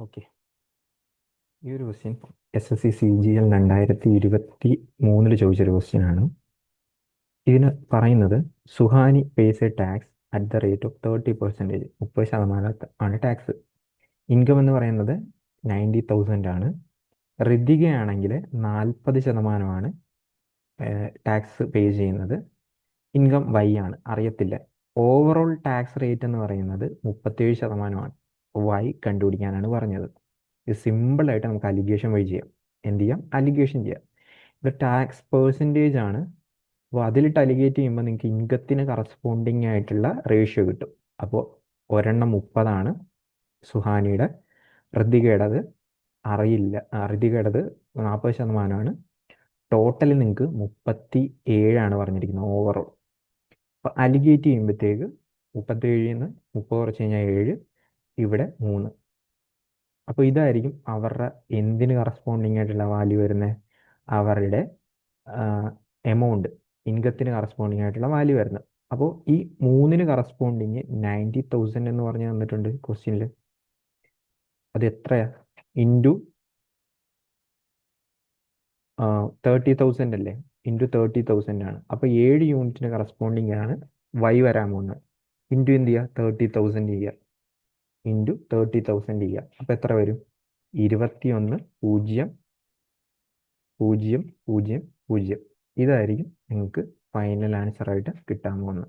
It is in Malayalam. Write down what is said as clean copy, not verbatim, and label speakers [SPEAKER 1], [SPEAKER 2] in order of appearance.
[SPEAKER 1] ഓക്കെ. ഈ ഒരു ക്വസ്റ്റ്യൻ SSC CGL 2023 ചോദിച്ചൊരു ക്വസ്റ്റ്യൻ ആണ്. ഇതിന് പറയുന്നത് Suhani pace A tax at the rate of 30%, 30% ആണ് ടാക്സ്. ഇൻകം എന്ന് പറയുന്നത് 90,000 ആണ്. ഋതികയാണെങ്കിൽ 40% ടാക്സ് പേ ചെയ്യുന്നത്. ഇൻകം Y ആണ്, അറിയത്തില്ല. ഓവറോൾ ടാക്സ് റേറ്റ് എന്ന് പറയുന്നത് 37%. Y കണ്ടുപിടിക്കാനാണ് പറഞ്ഞത്. ഇത് സിമ്പിളായിട്ട് നമുക്ക് അലിഗേഷൻ വഴി ചെയ്യാം. എന്ത് ചെയ്യാം? അലിഗേഷൻ ചെയ്യാം. ഇത് ടാക്സ് പേഴ്സൻറ്റേജ് ആണ്. അപ്പോൾ അതിലിട്ട് അലിഗേറ്റ് ചെയ്യുമ്പോൾ നിങ്ങൾക്ക് ഇൻകത്തിന് കറസ്പോണ്ടിങ് ആയിട്ടുള്ള റേഷ്യോ കിട്ടും. അപ്പോൾ ഒരെണ്ണം 30 സുഹാനിയുടെ, ഋതികയുടേത് അറിയില്ല, ഋതികയുടേത് 40% ടോട്ടൽ നിങ്ങൾക്ക് 37 പറഞ്ഞിരിക്കുന്നത് ഓവറോൾ. അപ്പോൾ അലിഗേറ്റ് ചെയ്യുമ്പോഴത്തേക്ക് 37 നിന്ന് 30 കുറച്ച് കഴിഞ്ഞാൽ 7, ഇവിടെ 3. അപ്പോൾ ഇതായിരിക്കും അവരുടെ എന്തിന് കറസ്പോണ്ടിങ് ആയിട്ടുള്ള വാല്യൂ വരുന്നത്? അവരുടെ എമൗണ്ട്, ഇൻകത്തിന് കറസ്പോണ്ടിങ് ആയിട്ടുള്ള വാല്യൂ വരുന്നത്. അപ്പോൾ ഈ 3ന് കറസ്പോണ്ടിങ് 90,000 എന്ന് പറഞ്ഞ് തന്നിട്ടുണ്ട് ക്വസ്റ്റ്യനിൽ. അത് എത്രയാ? ഇൻറ്റു 30,000 അല്ലേ? ഇൻറ്റു 30,000 ആണ്. അപ്പോൾ 7 യൂണിറ്റിന് കറസ്പോണ്ടിങ് ആണ് Y വരാൻ പോകുന്നത്. ഇൻറ്റു എന്ത് ചെയ്യുക? 30,000 ചെയ്യുക. ഇൻറ്റു 30,000 ചെയ്യുക. അപ്പോൾ എത്ര വരും? 21,000,000,000. ഇതായിരിക്കും നിങ്ങൾക്ക് ഫൈനൽ ആൻസർ ആയിട്ട് കിട്ടാൻ പോകുന്നത്.